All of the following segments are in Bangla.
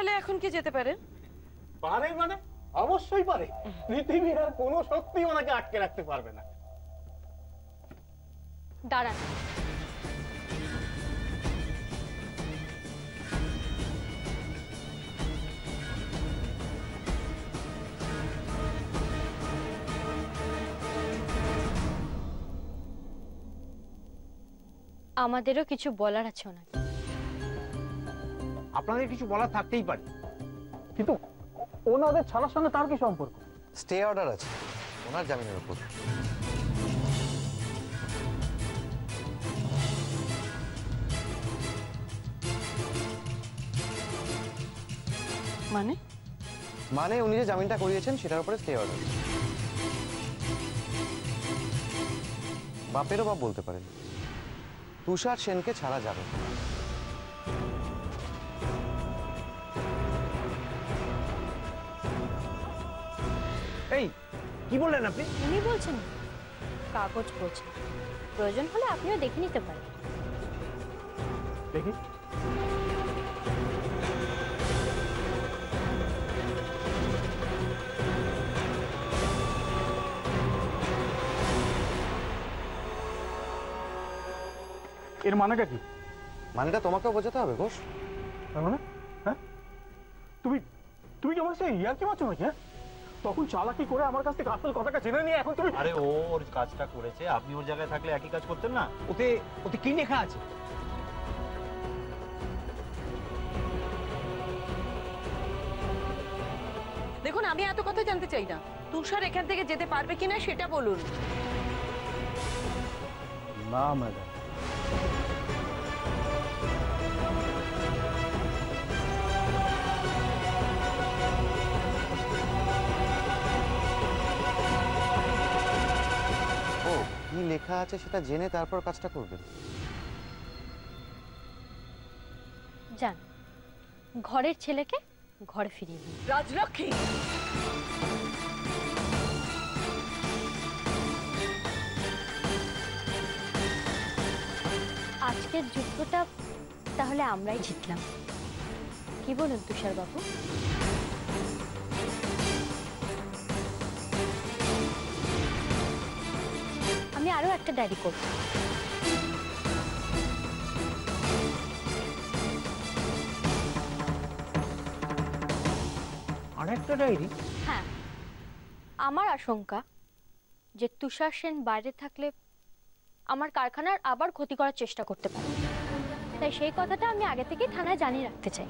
তাহলে এখন কি যেতে পারেন? পারে মানে? অবশ্যই পারে। পৃথিবীর আর কোনো শক্তি ওনাকে আটকে রাখতে পারবে না। দাঁড়ান, আমাদেরও কিছু বলার আছে ওনাকে। আপনাদের কিছু বলার থাকতেই পারে, কিন্তু ওনাদের ছাড়ার সঙ্গে তার কি সম্পর্ক? স্টে অর্ডার আছে ওনার জামিনের উপর। মানে? মানে উনি যে জামিনটা করিয়েছেন সেটার উপরে স্টে অর্ডার। বাপেরও বাপ বলতে পারেন, তুষার সেনকে ছাড়া যাবে না। এই কি বললেন আপনি? উনি বলছেন কাগজ বলছেন, প্রয়োজন হলে আপনিও দেখে নিতে পারেন। দেখি। এর মানেটা কি? মানেটা তোমাকেও বোঝাতে হবে ঘোষ। তার মানে হ্যাঁ, তুমি তুমি কি আমার সাথে ইয়ার্কি মারছো নাকি? হ্যাঁ, তখন চালাকি করে আমার কাছ থেকে আসল কথাটা জেনে নিয়ে এখন তুমি... আরে ও ওর কাজটা করেছে, আপনি ওর জায়গায় থাকলে একই কাজ করতেন না? ওতে ওতে কি লেখা আছে? দেখুন, আমি এত কথা জানতে চাই না। তুষার এখান থেকে যেতে পারবে কিনা সেটা বলুন। না ম্যাডাম, ও কি লেখা আছে সেটা জেনে তারপর কাজটা করবেন। যান, ঘরের ছেলেকে ঘরে ফিরিয়ে দিন। রাজলক্ষ্মী, আজকের যুদ্ধটা তাহলে আমরাই জিতলাম, কি বলুন তুষার বাবু? আমি আরো একটা ডায়েরি করব। আর একটা ডায়েরি? হ্যাঁ, আমার আশঙ্কা যে তুষার সেন বাইরে থাকলে আমার কারখানার আবার ক্ষতি করার চেষ্টা করতে পারে, তাই সেই কথাটা আমি আগে থেকেই থানায় জানিয়ে রাখতে চাই।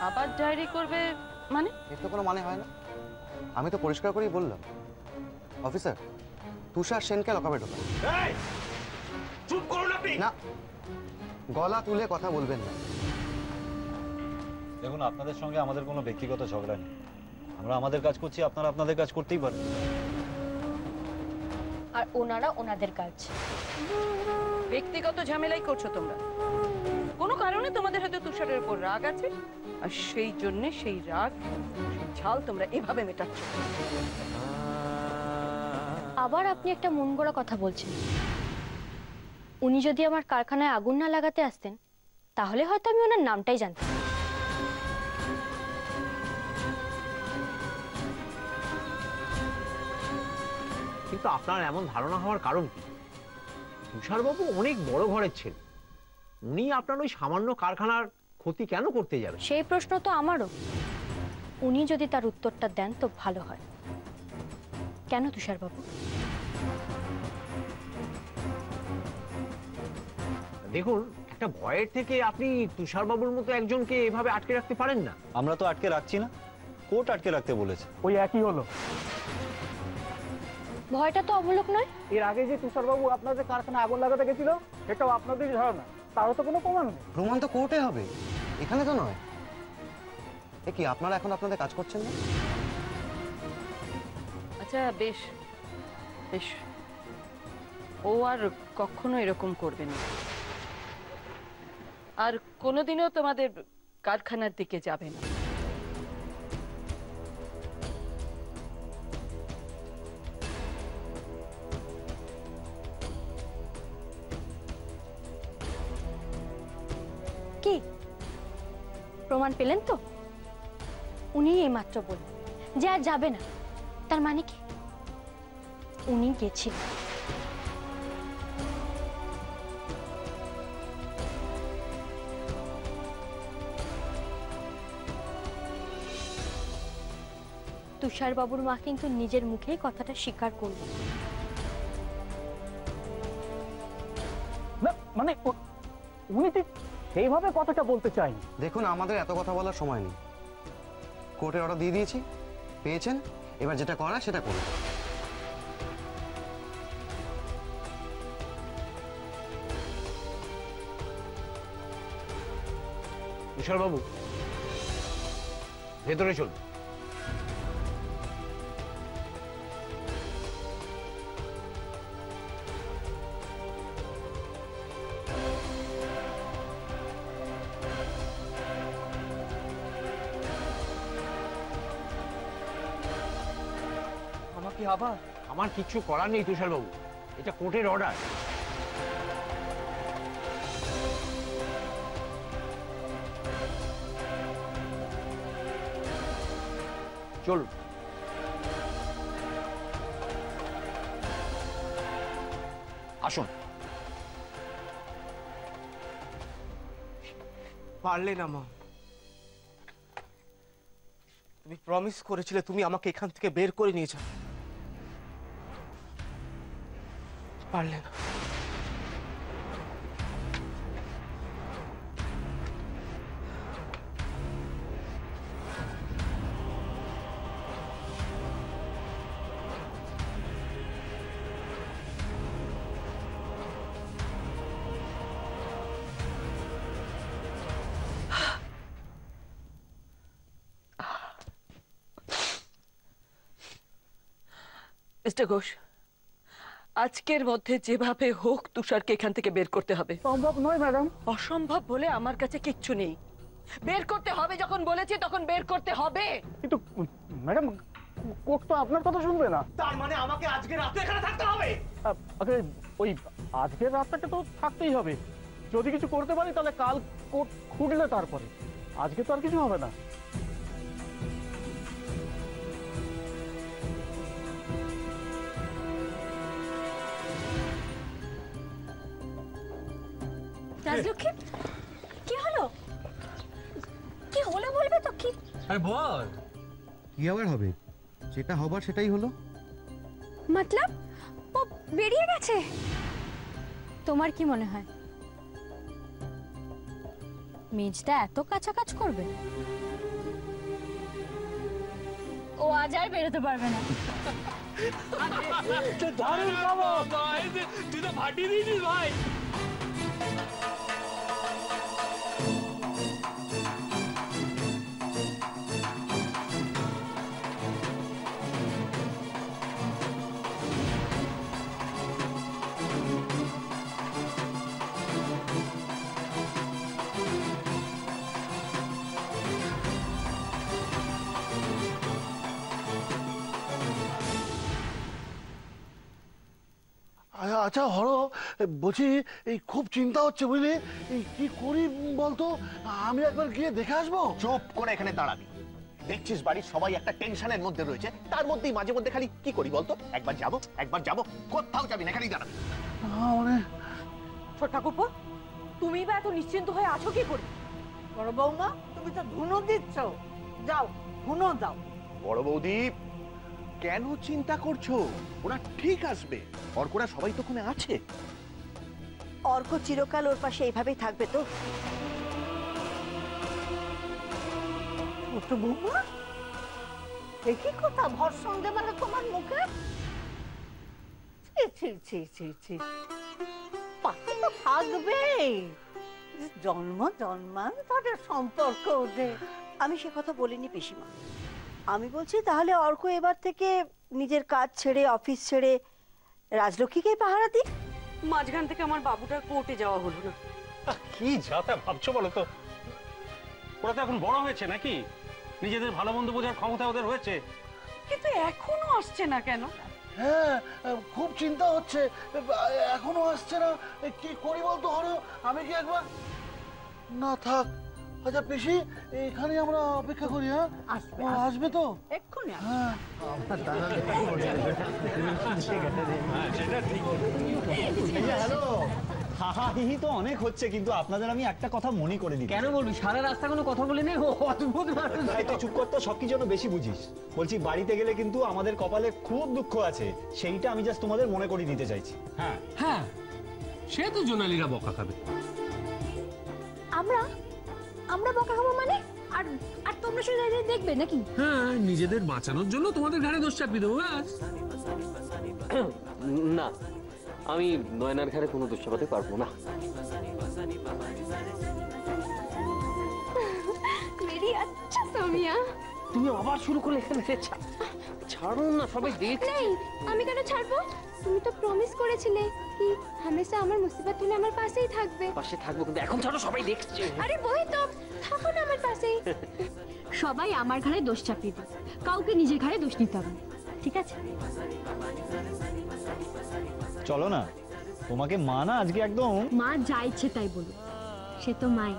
আবার ডায়েরি করবে মানে? এর তো কোনো মানে হয় না। আমি তো পরিষ্কার করেই বললাম, অফিসার তুষার সেনকে লকাপে ঢোকান। চুপ করুন আপনি। না, গলা তুলে কথা বলবেন না। দেখুন, আপনাদের সঙ্গে আমাদের কোনো ব্যক্তিগত ঝগড়া নেই। আমরা আমাদের কাজ করছি, আপনারা আপনাদের কাজ করতেই পারেন। আর ওনারা ওনাদের কাজ। ব্যক্তিগত ঝামেলাই করছো তোমরা। কোনো কারণে তোমাদের হয়তো তুষারের উপর রাগ আছে, আর সেই জন্য সেই রাগ, সেই ঝাল তোমরা এভাবে মেটাচ্ছ। আবার আপনি একটা মন গড়া কথা বলছেন। উনি যদি আমার কারখানায় আগুন না লাগাতে আসতেন তাহলে হয়তো আমি ওনার নামটাই জানতাম। কিন্তু আপনার এমন ধারণা হওয়ার কারণ কি? তুষারবাবু অনেক বড় ঘরের ছেলে, উনি আপনার ওই সামান্য কারখানার ক্ষতি কেন করতে যাবেন? সেই প্রশ্ন তো আমারও। উনি যদি তার উত্তরটা দেন তো ভালো হয়। কেন তুষারবাবু? দেখুন, একটা ভয়ের থেকে আপনি তুষারবাবুর মতো একজনকে এভাবে আটকে রাখতে পারেন না। আমরা তো আটকে রাখছি না, কোর্ট আটকে রাখতে বলেছে। ওই একই হলো। ভয়টা তো অমূলক নয়। এর আগে যে তুষারবাবু আপনাদের কারখানা আগুন লাগাতে গেছিল সেটাও আপনাদেরই ধারণা, তারও তো কোনো প্রমাণ নেই। প্রমাণ তো কোর্টে হবে, এখানে তো নয়। এ কি আপনারা এখন আপনাদের কাজ করছেন না? আচ্ছা, বেশ বেশ, ও আর কখনো এরকম করবে না, আর কোনোদিনও তোমাদের কারখানার দিকে যাবে না। কি প্রমাণ পেলেন তো? উনি এইমাত্র বললেন যে আর যাবে না, তার মানে কি উনি গেছিলেন। তুষার বাবুর মা কিন্তু নিজের মুখেই কথাটা স্বীকার করল। না মানে উনি ঠিক সেইভাবে কথাটা বলতে চাইনি। দেখুন, আমাদের এত কথা বলার সময় নেই। কোর্টের অর্ডার দিয়ে দিয়েছি, পেয়েছেন, এবার যেটা করা সেটা করুন। তুষারবাবু, ভেতরে চলুন। আমাকে আবার আমার কিচ্ছু করার নেই তুষারবাবু, এটা কোর্টের অর্ডার। চলুন। আসুন। পারলে না মা, তুমি প্রমিস করেছিলে তুমি আমাকে এখান থেকে বের করে নিয়ে যাবে, পারলে না। মিস্টার ঘোষ, আজকের মধ্যে যেভাবে হোক তুষারকে এখান থেকে বের করতে হবে। সম্ভব নয় ম্যাডাম। অসম্ভব বলে আমার কাছে কিচ্ছু নেই। বের করতে হবে, যখন বলেছি তখন বের করতে হবে। কিন্তু ম্যাডাম, কোর্ট তো আপনার কথা শুনবে না। তার মানে আমাকে আজকে রাতে এখানে থাকতে হবে? আগে ওই আজকের রাতটাকে তো থাকতেই হবে। যদি কিছু করতে পারি তাহলে কাল কোর্ট খুললে তারপরে, আজকে তো আর কিছু হবে না। রাজলক্ষ্মী, কি হলো? কি হলো বলবে তো? কি আরে বল। কি আবার হবে? যেটা হবার সেটাই হলো। মতলব ও বেরিয়ে গেছে? তোমার কি মনে হয় মেজটা এত কাছাকাছি করবে? ও আজ আর বেরোতে পারবে না। দারুণ খবর। তুই তো ফাটিয়ে দিয়েছিস ভাই। আচ্ছা হর, বলছি এই খুব চিন্তা হচ্ছে বুঝলি, এই কি করি বলতো? আমি একবার গিয়ে দেখে আসবো। চুপ করে এখানে দাঁড়াবি। দেখছিস বাড়ির সবাই একটা টেনশনের মধ্যে রয়েছে, তার মধ্যেই মাঝে মধ্যে খালি কি করি বলতো? একবার যাবো, কোথাও যাবি না, এখানেই দাঁড়াবি। মানে ছোট ঠাকুরপো, তুমি বা এত নিশ্চিন্ত হয়ে আছো কি করে? বড় বৌমা, তুমি তো ধুনো দিচ্ছ, যাও ধুনো দাও। বড় বৌদি, কেন চিন্তা করছো? ওরা ঠিক আসবে, অর্করা সবাই তো ওখানে আছে। অর্ক চিরকাল ওর পাশে এইভাবেই থাকবে তো? ছোট বৌমা, একই কথা ভর্ষণ দেবে না তোমার মুখে? ছি ছি ছি ছি ছি, পাশে তো থাকবেই, জন্ম জন্মান্তরের সম্পর্ক ওদের। আমি সে কথা বলিনি পিসিমা, আমি বলছি তাহলে অর্ক এবার থেকে নিজের কাজ ছেড়ে, অফিস ছেড়ে রাজলক্ষ্মীকে পাহারা দিই। মাঝখান থেকে আমার বাবুটার কোর্টে যাওয়া হলো না। কি যাতা ভাবছো বলো তো? ওরা তো এখন বড় হয়েছে নাকি? নিজেদের ভালো মন্দ বোঝার ক্ষমতা ওদের হয়েছে। কিন্তু এখনো আসছে না কেন? হ্যাঁ, খুব চিন্তা হচ্ছে, এখনো আসছে না। কি করি বলতো হর? আমি কি একবার না থাক। আচ্ছা পিসি, এখানে আমরা অপেক্ষা করি। হ্যাঁ, আসবে ও আসবে তো? এক্ষুনি আসবে। হ্যাঁ। হ্যালো, হাহাহিহি তো অনেক হচ্ছে, কিন্তু আপনাদের আমি একটা কথা মনে করে দিই। কেন বলবি? সারা রাস্তা কোনো কথা বলিনি। ও অদ্ভুত মানুষ। তাই তুই চুপ করতে, সবকিছু যেন বেশি বুঝিস। বলছি বাড়িতে গেলে কিন্তু আমাদের কপালে খুব দুঃখ আছে, সেইটা আমি জাস্ট তোমাদের মনে করে দিতে চাইছি। হ্যাঁ হ্যাঁ, সে তো জোনালিরা বকা খাবে। আমরা বকা খাবো মানে? আর আর তোমরা শুধু দাঁড়িয়ে দেখবে নাকি? হ্যাঁ, নিজেদের বাঁচানোর জন্য তোমাদের ঘাড়ে দোষ চাপিয়ে দেবো ব্যাস। না, আমি নয়নার ঘাড়ে কোনো দোষ চাপাতে পারবো না। মেরি আচ্ছা সোমিয়া, তুমি আবার শুরু করলে এখানে। ছাড়ো না, সবাই দেখছে। नहीं, আমি কেন ছাড়বো? তুমি তো প্রমিস করেছিলে কি হামেশা আমার মুসিবত হলে আমার পাশেই থাকবে। পাশে থাকবো, কিন্তু এখন ছাড়ো, সবাই দেখছে। আরে বই তো, থাকো না আমার পাশেই। সবাই আমার ঘাড়ে দোষ চাপিয়ে দিই, কাউকে নিজের ঘাড়ে দোষ নিতে হবে না, ঠিক আছে? চলো না, তোমাকে মা না আজকে একদম। মা যা ইচ্ছে তাই বলো, সে তো মাই,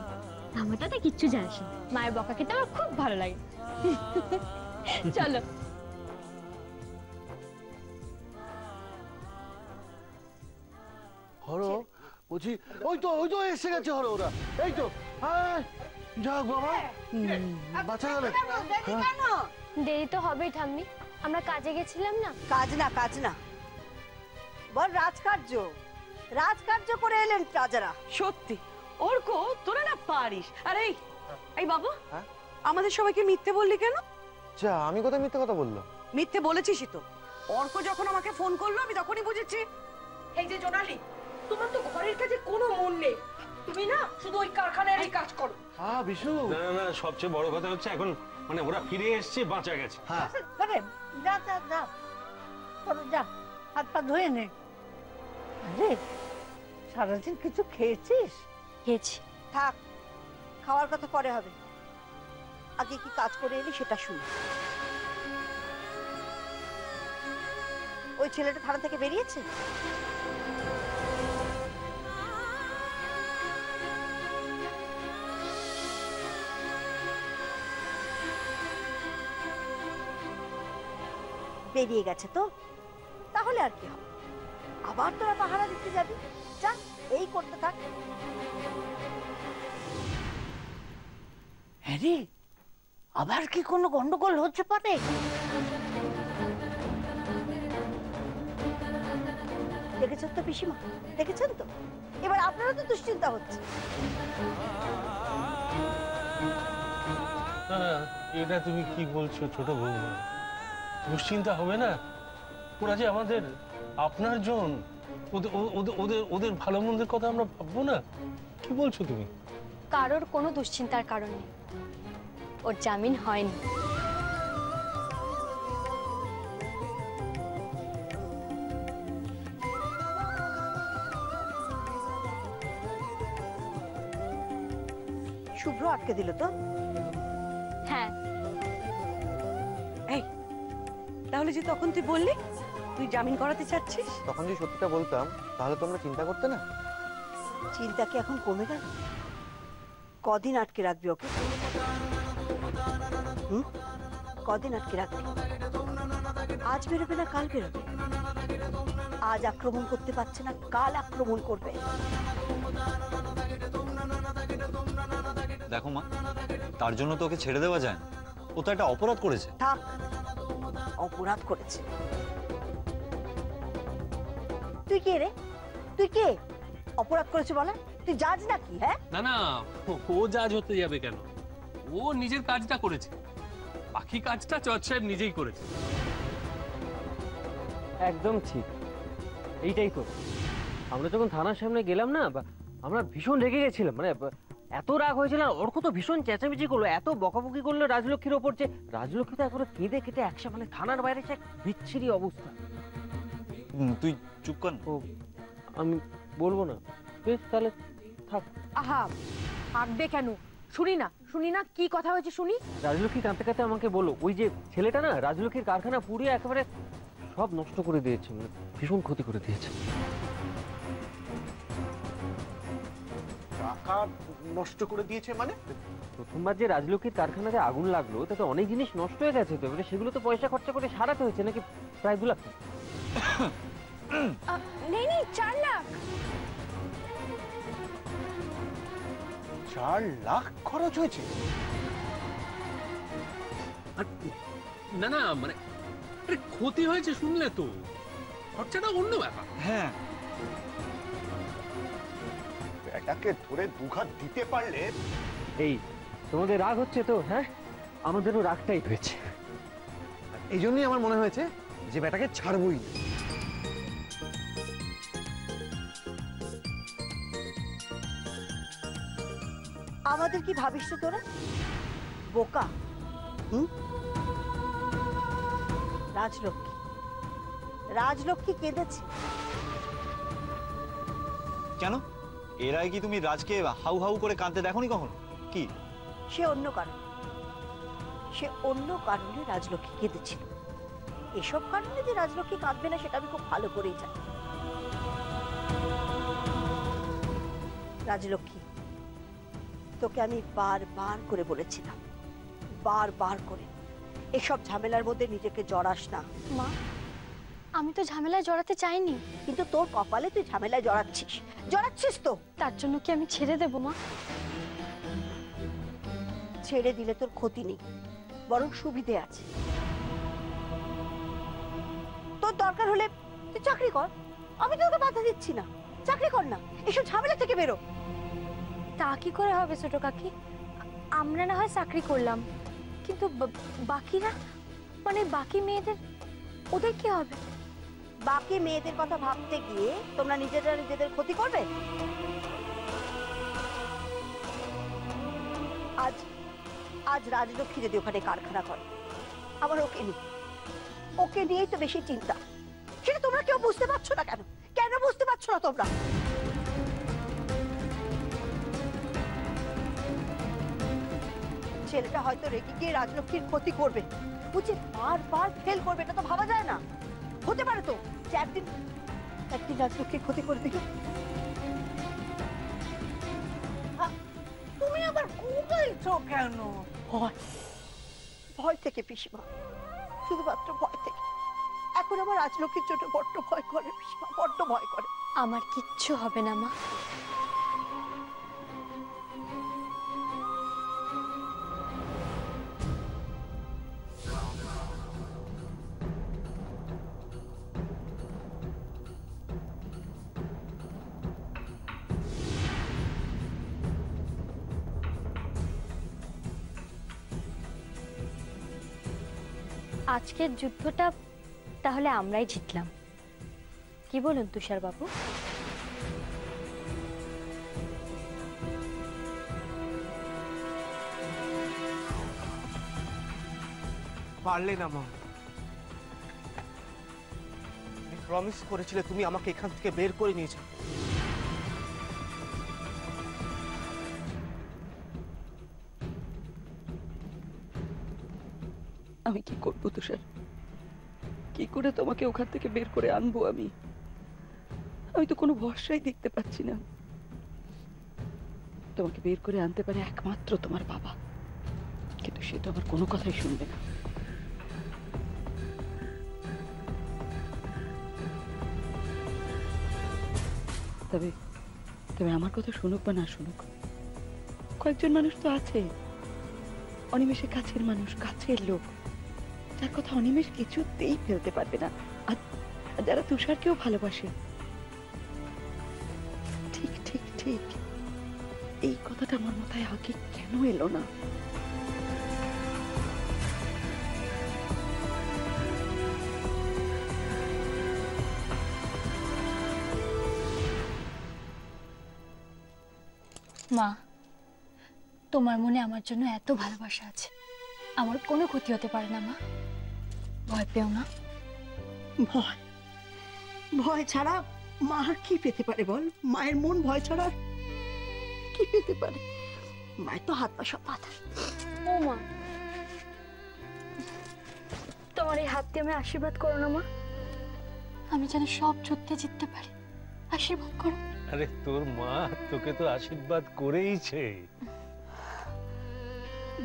আমারটাতে কিচ্ছু যায় আসে না। মায়ের বকা খেতে আমার খুব ভালো লাগে। চলো। হরো, বলছি ওই তো এসে গেছে হরো ওরা। এই তো, হ্যাঁ, যাক বাবা, বাঁচা গেলে। দেরি তো হবেই ঠাম্মি, আমরা কাজে গেছিলাম না। কাজ না বল, রাজকার্য করে এলেন রাজারা। সত্যি অর্ক, তোরা না পারিস। আরে এই বাবু, হ্যাঁ? আমাদের সবাইকে মিথ্যে বললি কেন? যা, আমি কোথায় মিথ্যে কথা বললাম? মিথ্যে বলেছিসই তো। অর্ক যখন আমাকে ফোন করলো আমি তখনই বুঝেছি। এই যে জোনালি, তোমার তো ঘরের কাজে কোনো মন নেই, তুমি না শুধু ওই কারখানায় কাজ করো। হ্যাঁ বিশু, না না, সবচেয়ে বড় কথা হচ্ছে এখন মানে ওরা ফিরে এসছে, বাঁচা গেছে। হ্যাঁ যা চলো, যা হাত পা ধুয়ে নে। আরে সারাদিন কিছু খেয়েছিস? খেয়েছি। থাক, খাওয়ার কথা পরে হবে, আগে কি কাজ করে এলি সেটা শুনি। ওই ছেলেটা থানা থেকে বেরিয়েছে? বেরিয়ে গেছে তো, তাহলে আর কি হবে? আবার তোরা পাহারা দিতে যাবি? যা, এই করতে থাক। হ্যারি, আবার কি কোনো গন্ডগোল হচ্ছে পারে? দেখেছেন তো পিসিমা, দেখেছেন তো? এবার আপনারও তো দুশ্চিন্তা হচ্ছে। এটা তুমি কি বলছো ছোট বৌমা? দুশ্চিন্তা হবে না? ওরা যে আমাদের আপনার জন, ওদের ভালো মন্দের কথা আমরা ভাববো না? কি বলছো তুমি? কারোর কোনো দুশ্চিন্তার কারণ নেই, ওর জামিন হয়নি। শুভ্র আটকে দিল তো? হ্যাঁ। এই তাহলে যে তখন তুই বললি তুই জামিন করাতে চাচ্ছিস, তখন যদি সত্যিটা বলতাম তাহলে তোমরা চিন্তা করতে না? চিন্তা কি এখন কমে গেল? কদিন আটকে রাখবি ওকে? কদিন আটকে রাখবি? আজ বেরোবে না কাল বেরোবে? আজ আক্রমণ করতে পারছে না, কাল আক্রমণ করবে। দেখো মা, তার জন্য তো ওকে ছেড়ে দেওয়া যায় না, ও তো একটা অপরাধ করেছে। থাক, অপরাধ করেছে। তুই কে রে? তুই কে? অপরাধ করেছে বলা? তুই জাজ নাকি? হ্যাঁ না না, ও জাজ হতে যাবে কেন? ও নিজের কাজটা করেছে, বাকি কাজটা জজ সাহেব নিজেই করেছে। একদম ঠিক, এইটাই তো। আমরা যখন থানার সামনে গেলাম না, আমরা ভীষণ রেগে গেছিলাম, মানে এত রাগ হয়েছিল। অর্ক তো ভীষণ চেঁচামেচি করলো, এত বকাবকি করলো রাজলক্ষ্মীর ওপর, যে রাজলক্ষ্মী তো একবারে কেঁদে কেটে একসা, মানে থানার বাইরে সে এক বিচ্ছিরি অবস্থা। তুই চুপ কর। ও আমি বলবো না, বেশ তাহলে থাক। আহা, থাকবে কেন? শুনি না কি কথা হয়েছে শুনি। রাজলক্ষ্মী কাঁদতে কাঁদতে আমাকে বলো, ওই যে ছেলেটা না রাজলক্ষ্মীর কারখানা পুড়িয়ে একেবারে সব নষ্ট করে দিয়েছে, মানে ভীষণ ক্ষতি করে দিয়েছে। কার নষ্ট করে দিয়েছে মানে? প্রথমবার যে রাজলক্ষ্মীর কারখানাতে আগুন লাগলো তাতে অনেক জিনিস নষ্ট হয়ে গেছে, তো এবারে সেগুলো তো পয়সা খরচা করে সারাতে হয়েছে নাকি, প্রায় 2 লাখ। নেই নেই 4 লাখ। 4 লাখ খরচ হয়েছে? না না মানে আরে ক্ষতি হয়েছে শুনলে তো, খরচাটা অন্য ব্যাপার। হ্যাঁ, এটাকে ধরে দুঘাত দিতে পারলে। এই তোমাদের রাগ হচ্ছে তো? হ্যাঁ, আমাদেরও রাগটাই হয়েছে। এই জন্যই আমার মনে হয়েছে যে বেটাকে ছাড়বই না। আমাদের কি ভাবিস তো তোরা বোকা? রাজলক্ষ্মী রাজলক্ষ্মী কেঁদেছে। কেন? এর আগে কি তুমি রাজকে হাউ হাউ করে কাঁদতে দেখোনি কখনো? কি সে অন্য কারণে রাজলক্ষ্মী কেঁদেছিল। এসব কারণে যে রাজলক্ষ্মী কাঁদবে না সেটা আমি খুব ভালো করেই জানি। রাজলক্ষ্মী, তোকে আমি বারবার করে বলেছিলাম, বারবার করে, এসব ঝামেলার মধ্যে নিজেকে জড়াস না। মা, আমি তো ঝামেলায় জড়াতে চাইনি, কিন্তু তোর কপালে তুই ঝামেলায় জড়াচ্ছিস তো। তার জন্য কি আমি ছেড়ে দেব মা? ছেড়ে দিলে তোর ক্ষতি নেই, বরং সুবিধে আছে। তোর দরকার হলে তুই চাকরি কর, আমি তোকে বাধা দিচ্ছি না। চাকরি কর না, এসব ঝামেলা থেকে বেরো। তা কি করে হবে ছোট কাকি? আমরা না হয় চাকরি করলাম, কিন্তু বাকিরা, মানে বাকি মেয়েদের, ওদের কি হবে? বাকি মেয়েদের কথা ভাবতে গিয়ে তোমরা নিজেদের ক্ষতি করবে। আজ রাজলক্ষ্মী যদি ওখানে কারখানা করে, আমার ওকে নিয়েই তো বেশি চিন্তা। সেটা তোমরা কেউ বুঝতে পারছো না কেন? কেন বুঝতে পারছো না তোমরা? ছেলেটা হয়তো রেগে গিয়ে রাজলক্ষ্মীর ক্ষতি করবে, বুঝে বারবার ফেল করবে, এটা তো ভাবা যায় না। হতে পারে তো যে একদিন রাজলক্ষ্মীর ক্ষতি করে দিল। তুমি আবার গুগাইছো কেন? ভয় থেকে পিসিমা, শুধুমাত্র ভয় থেকে। এখন আমার রাজলক্ষ্মীর জন্য বড্ড ভয় করে পিসিমা, বড্ড ভয় করে। আমার কিচ্ছু হবে না মা। আজকের যুদ্ধটা তাহলে আমরাই জিতলাম, কি বলুন তুষার বাবু? পারলে না মা, প্রমিস করেছিলে তুমি আমাকে এখান থেকে বের করে নিয়েছো। আমি কি করবো তুষার? কি করে তোমাকে ওখান থেকে বের করে আনবো? আমি তো কোনো ভরসাই দেখতে পাচ্ছি না। তোমাকে বের করে আনতে পারে একমাত্র তোমার বাবা, কিন্তু সে তো আমার কোনো কথাই শুনবে না। তবে আমার কথা শুনুক বা না শুনুক, কয়েকজন মানুষ তো আছে, অনিমেষে কাছের মানুষ, কাছের লোক, যার কথা অনিমেষ কিছুতেই ফেলতে পারবে না, আর যারা তুষারকেও ভালোবাসে। ঠিক ঠিক ঠিক, এই কথাটা আমার মাথায় আগে কেন এলো না? মা, তোমার মনে আমার জন্য এত ভালোবাসা আছে, আমার কোনো ক্ষতি হতে পারে না মা, ভয় পেও না। ভয় ছাড়া মা আর কি পেতে পারে বল? মায়ের মন ভয় ছাড়া কি পেতে পারে? মায়ের তো হাত পা সব পাথর। ও মা, তোমার এই হাত দিয়ে আমি আশীর্বাদ করো না মা, আমি যেন সব যুদ্ধে জিততে পারি, আশীর্বাদ করো। আরে তোর মা তোকে তো আশীর্বাদ করেইছে।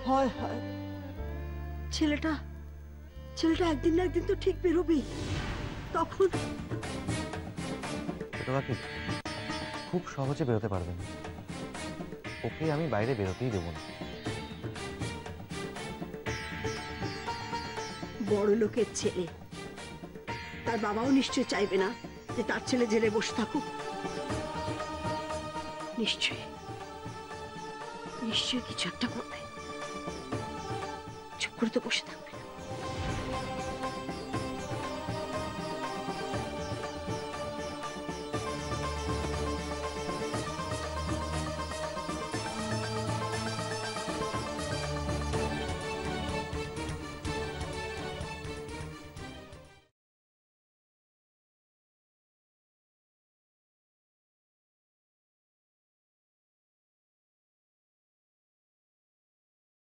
ভয় হয়, ছেলেটা একদিন না একদিন তো ঠিক বেরোবেই, তখন ছোট কাকি খুব সহজে বেরোতে পারবে না, ওকে আমি বাইরে বেরোতেই দেবো না। বড় লোকের ছেলে, তার বাবাও নিশ্চয় চাইবে না যে তার ছেলে জেলে বসে থাকুক। নিশ্চয়ই কিছু একটা করবে, চুপ করে তো বসে থাকবে না।